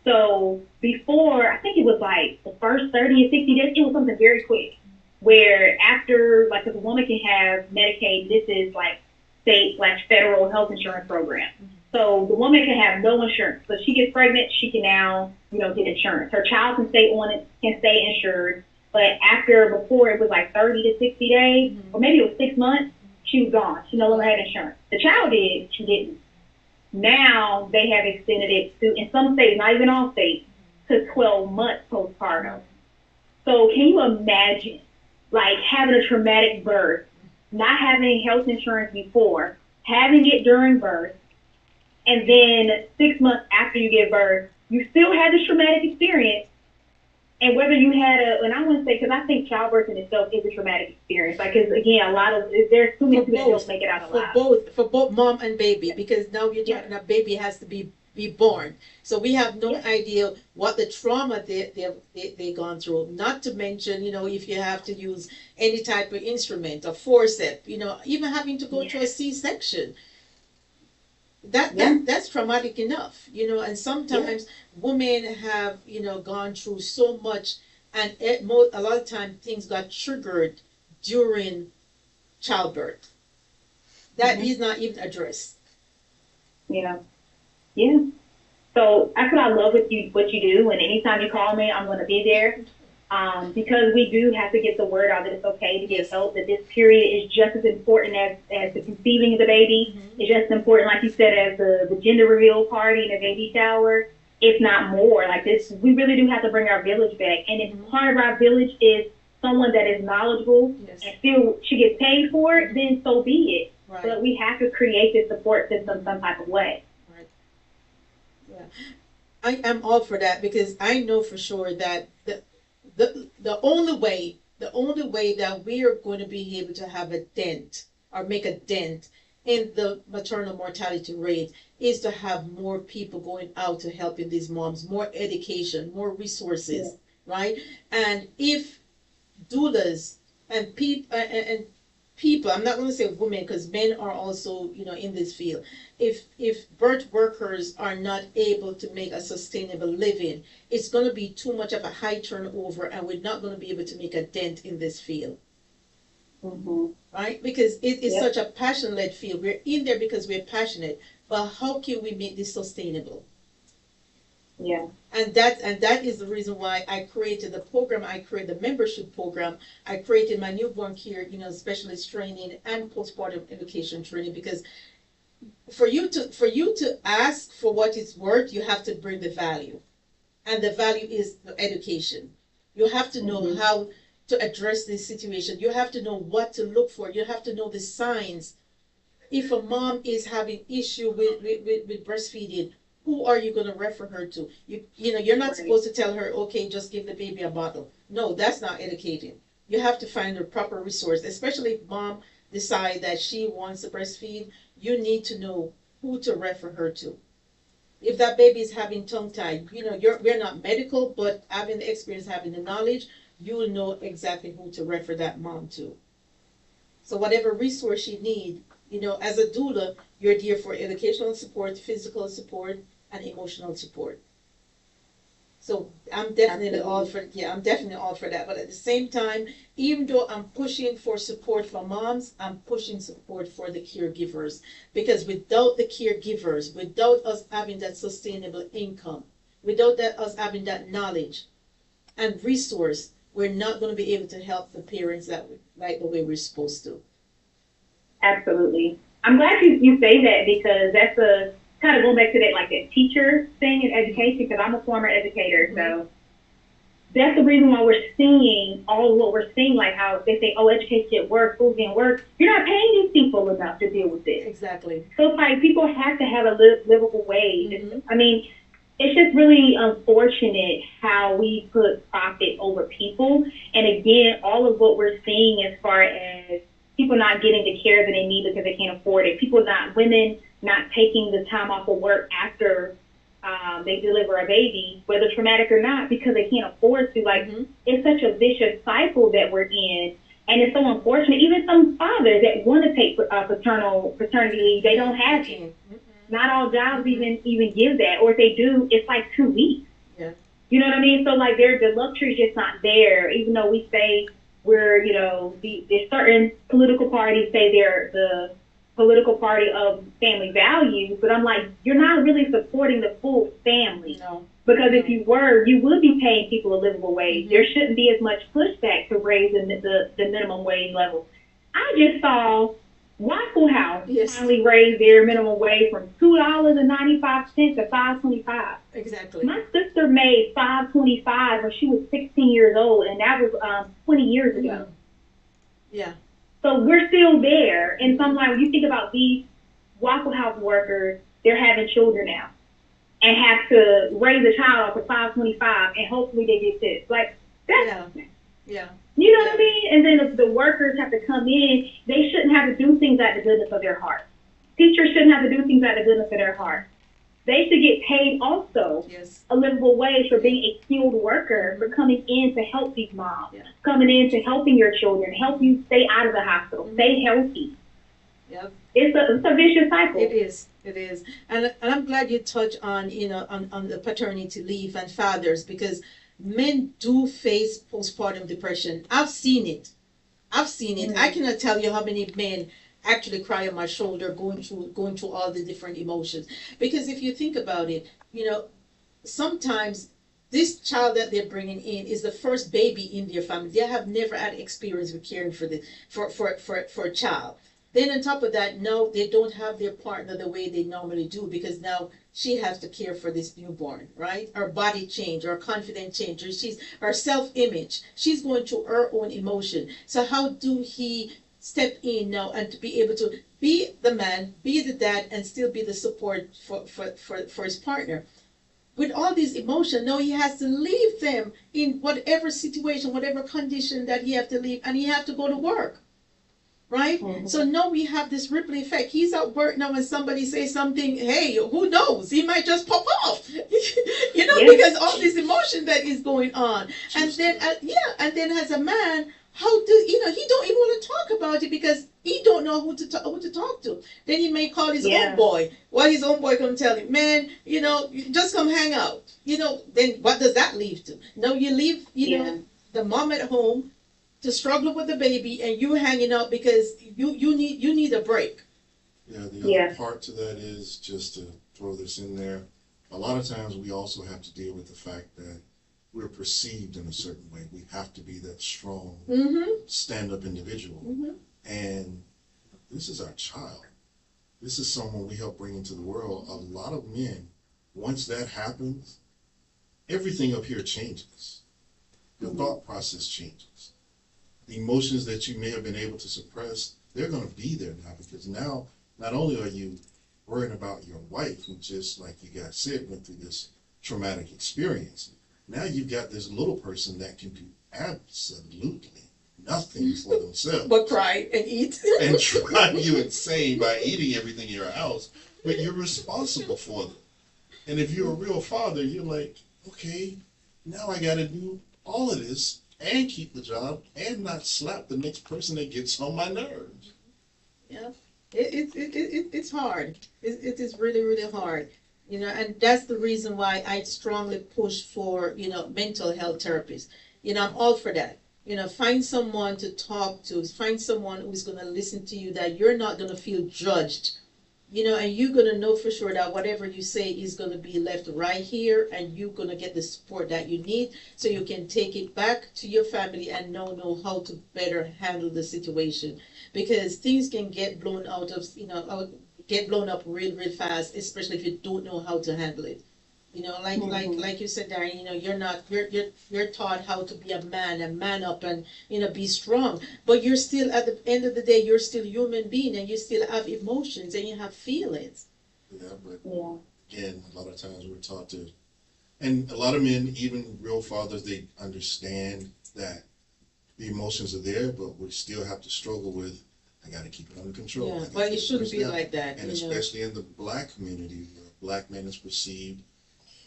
So before, I think it was like the first 30 or 60 days, it was something very quick. Where after, like, if a woman can have Medicaid, this is like state/federal health insurance program. So the woman can have no insurance. So she gets pregnant, she can now, get insurance. Her child can stay on it, can stay insured. But before it was like 30 to 60 days, or maybe it was 6 months, she was gone. She no longer had insurance. The child did, she didn't. Now they have extended it to, in some states, not even all states, to 12 months postpartum. So can you imagine, like, having a traumatic birth, not having health insurance before, having it during birth, and then 6 months after you give birth, you still had this traumatic experience. And whether you had and I want to say, because I think childbirth in itself is a traumatic experience. Like, because again, there's too many people that don't make it out alive. For both mom and baby, because now you're talking about baby has to be born. So we have no idea what the trauma they gone through. Not to mention, if you have to use any type of instrument, a forceps, even having to go to a C-section. That's traumatic enough, and sometimes women have, gone through so much, and a lot of times things got triggered during childbirth. That is not even addressed. Yeah. So that's what I love what you do, and anytime you call me, I'm going to be there. Because we do have to get the word out that it's okay to get help, that this period is just as important as the conceiving of the baby. It's just as important, like you said, as the gender reveal party and the baby shower, if not more. Like this, we really do have to bring our village back. And if part of our village is someone that is knowledgeable and feel she gets paid for it, then so be it. Right. But we have to create this support system some type of way. Right. Yeah. I am all for that, because I know for sure that the only way that we are going to be able to have a dent or make a dent in the maternal mortality rate is to have more people going out to helping these moms, more education, more resources, right? And if doulas and people, I'm not going to say women, because men are also, in this field. If birth workers are not able to make a sustainable living, it's going to be too much of a high turnover, and we're not going to be able to make a dent in this field. Right? Because it is such a passion-led field. We're in there because we're passionate, but how can we make this sustainable? Yeah. And that is the reason why I created the program. I created the membership program. I created my newborn care, specialist training and postpartum education training, because for you to ask for what it's worth, you have to bring the value. And the value is the education. You have to know how to address this situation. You have to know what to look for. You have to know the signs. If a mom is having issue with breastfeeding, who are you going to refer her to? You're not supposed to tell her, okay, just give the baby a bottle. No, that's not educating. You have to find a proper resource, especially if mom decide that she wants to breastfeed. You need to know who to refer her to. If that baby is having tongue-tied, we're not medical, but having the experience, having the knowledge, you will know exactly who to refer that mom to. So whatever resource you need, as a doula, you're there for educational support, physical support, and emotional support. So I'm definitely all for that. But at the same time, even though I'm pushing for support for moms, I'm pushing support for the caregivers. Because without the caregivers, without us having that sustainable income, without us having that knowledge and resource, we're not going to be able to help the parents the way we're supposed to. Absolutely. I'm glad you say that, because that's kind of going back to that teacher thing in education, because I'm a former educator. So that's the reason why we're seeing all of what we're seeing, like how they say, oh, education didn't work, schools didn't work. You're not paying these people enough to deal with this. Exactly. So it's like people have to have a livable wage. I mean, it's just really unfortunate how we put profit over people. And again, all of what we're seeing as far as people not getting the care that they need because they can't afford it. Women not taking the time off of work after they deliver a baby, whether traumatic or not, because they can't afford to. It's such a vicious cycle that we're in. And it's so unfortunate. Even some fathers that want to take paternity leave, they don't have it. Not all jobs even give that. Or if they do, it's like 2 weeks. Yeah. You know what I mean? So the luxury is just not there, even though we say we're, the certain political parties say they're political party of family values, but I'm like, you're not really supporting the full family. No. Because if you were, you would be paying people a livable wage. There shouldn't be as much pushback to raise the minimum wage level. I just saw Waffle House finally raised their minimum wage from $2.95 to $5.25. Exactly. My sister made $5.25 when she was 16 years old, and that was 20 years ago. Yeah. So we're still there. And so I'm like, when you think about these Waffle House workers, they're having children now and have to raise a child off of $5.25, and hopefully they get this. Like, that's, yeah. You know what I mean? And then if the workers have to come in, they shouldn't have to do things out of the goodness of their heart. Teachers shouldn't have to do things out of the goodness of their heart. They should get paid also a livable wage for being a skilled worker, for coming in to help these moms, coming in to helping your children, help you stay out of the hospital, stay healthy. Yep. It's a vicious cycle. It is. It is. And I'm glad you touched on, on the paternity leave and fathers, because men do face postpartum depression. I've seen it. I cannot tell you how many men actually cry on my shoulder going through all the different emotions. Because if you think about it, sometimes this child that they're bringing in is the first baby in their family. They have never had experience with caring for a child. Then on top of that, no, they don't have their partner the way they normally do, because now she has to care for this newborn, right? Her body change, her confidence change, her self-image. She's going through her own emotion. So how do he step in now and to be able to be the man, be the dad, and still be the support for his partner? With all these emotions, now he has to leave them in whatever situation, whatever condition that he have to leave, and he have to go to work. Right? So now we have this ripple effect. He's at work now, when somebody says something, hey, who knows? He might just pop off, because all this emotion that is going on. And then, and then as a man, how do he don't even want to talk about it, because he don't know who to talk to. Then he may call his own boy. Well, his own boy gonna tell him, man, just come hang out. Then what does that leave to? Now you leave, the mom at home to struggle with the baby, and you hanging out because you need a break. Yeah, the other part to that is, just to throw this in there, a lot of times we also have to deal with the fact that we're perceived in a certain way. We have to be that strong, stand-up individual. And this is our child. This is someone we help bring into the world. A lot of men, once that happens, everything up here changes. Your thought process changes. The emotions that you may have been able to suppress, they're going to be there now, because now not only are you worrying about your wife, who, just like you guys said, went through this traumatic experience, now you've got this little person that can do absolutely nothing for themselves but cry and eat and drive you insane by eating everything in your house, but you're responsible for them. And if you're a real father, you're like, okay, now I got to do all of this and keep the job and not slap the next person that gets on my nerves. Yeah, it's hard. It is really, really hard. And that's the reason why I strongly push for, mental health therapists. I'm all for that. Find someone to talk to, find someone who's going to listen to you, that you're not going to feel judged, and you're going to know for sure that whatever you say is going to be left right here, and you're going to get the support that you need, so you can take it back to your family and know how to better handle the situation. Because things can get blown out of, get blown up real fast, especially if you don't know how to handle it. Like you said, Darren, you're taught how to be a man up, and be strong. But you're still, at the end of the day, you're still a human being, and you still have emotions and you have feelings. Yeah, but again, a lot of times we're taught to, and a lot of men, even real fathers, they understand that the emotions are there, but we still have to struggle with, I got to keep it under control. Yeah, but it shouldn't be like that. And especially in the black community, where black men is perceived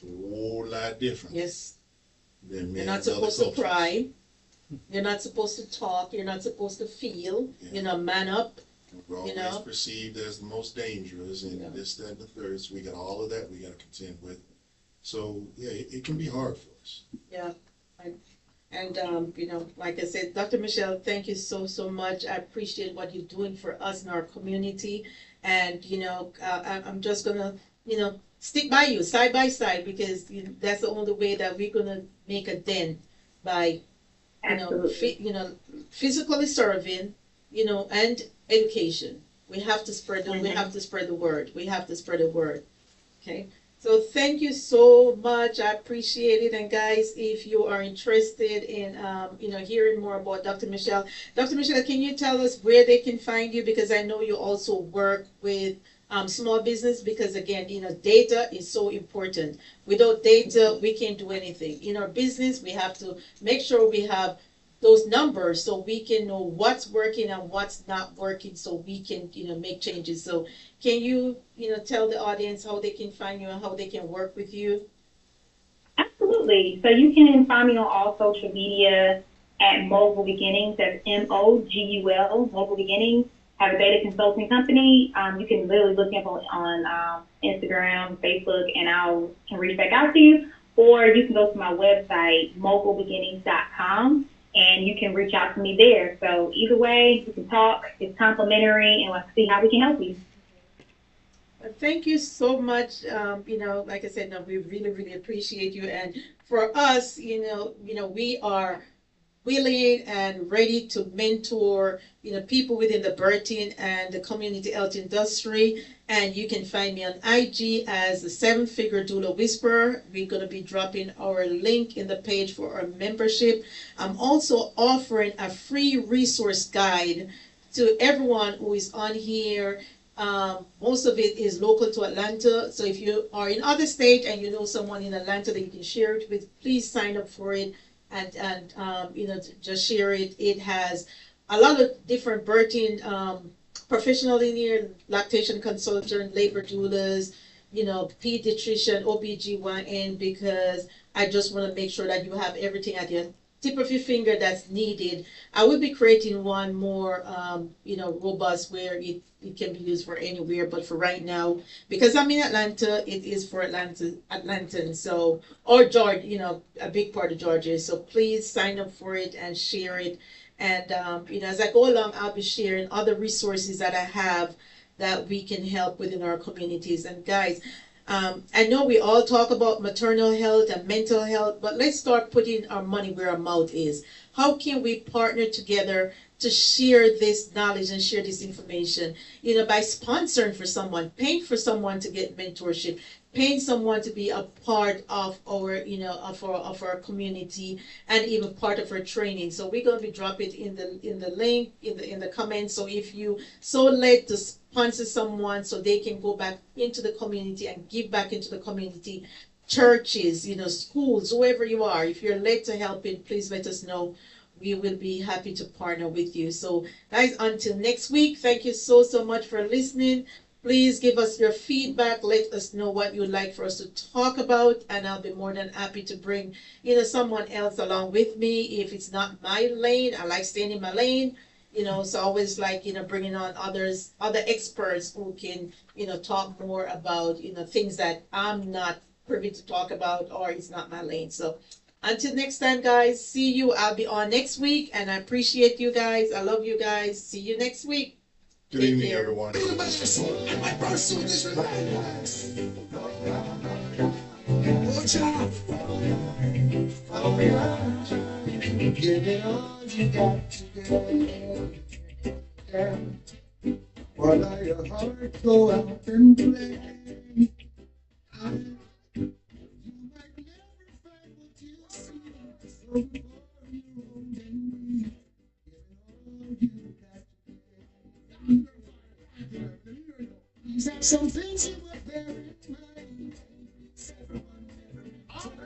a whole lot different. Yes. Than men. You're not supposed to cry. You're not supposed to talk. You're not supposed to feel. Man up. We're always perceived as the most dangerous, and this, that, and the third. So we got all of that we got to contend with. So yeah, it can be hard for us. Yeah. And like I said, Dr. Michelle, thank you so much. I appreciate what you're doing for us in our community. And I'm just gonna stick by you side by side, because that's the only way that we're gonna make a dent by physically serving, and education. We have to spread we have to spread the word. We have to spread the word. Okay. So thank you so much. I appreciate it. And guys, if you are interested in hearing more about Dr. Michelle, can you tell us where they can find you? Because I know you also work with small business, because again, data is so important. Without data, we can't do anything. In our business, we have to make sure we have those numbers so we can know what's working and what's not working, so we can make changes. So can you tell the audience how they can find you and how they can work with you? Absolutely. So you can find me on all social media at Mogul Beginnings. That's MOGUL, Mogul Beginnings. Have a data consulting company. You can literally look me up on Instagram, Facebook, and I can reach back out to you. Or you can go to my website, mogulbeginnings.com, and you can reach out to me there. So either way, we can talk. It's complimentary, and we'll see how we can help you. Thank you so much. Like I said, we really, really appreciate you. And for us, we are willing and ready to mentor, people within the birthing and the community health industry. And you can find me on IG as the 7-Figure Doula Whisperer. We're going to be dropping our link in the page for our membership. I'm also offering a free resource guide to everyone who is on here. Most of it is local to Atlanta. So if you are in other state and you know someone in Atlanta that you can share it with, please sign up for it and just share it. It has a lot of different birthing professional in here, lactation consultant, labor doulas, pediatrician, OBGYN, because I just want to make sure that you have everything at your tip of your finger that's needed. I will be creating one more, robust where it can be used for anywhere. But for right now, because I'm in Atlanta, it is for Atlantans. So, or Georgia, a big part of Georgia. So please sign up for it and share it. And, as I go along, I'll be sharing other resources that I have that we can help within our communities. And guys, I know we all talk about maternal health and mental health, but let's start putting our money where our mouth is. How can we partner together to share this knowledge and share this information? By sponsoring for someone, paying for someone to get mentorship, paying someone to be a part of our, of our community, and even part of our training. So we're going to be dropping it in the link in the comments. So if you so led to sponsor someone so they can go back into the community and give back into the community, churches, schools, whoever you are, if you're led to help it, please let us know. We will be happy to partner with you. So guys, until next week, thank you so much for listening. Please give us your feedback. Let us know what you'd like for us to talk about, and I'll be more than happy to bring someone else along with me. If it's not my lane, I like staying in my lane. So I always like bringing on other experts who can talk more about things that I'm not privy to talk about, or it's not my lane. So until next time, guys, see you. I'll be on next week, and I appreciate you guys. I love you guys. See you next week. Good evening, everyone. Give it all you got today. Or let your heart go out and play. You might never find what you see, so before you roam and leave, give it all you got today. These are some things you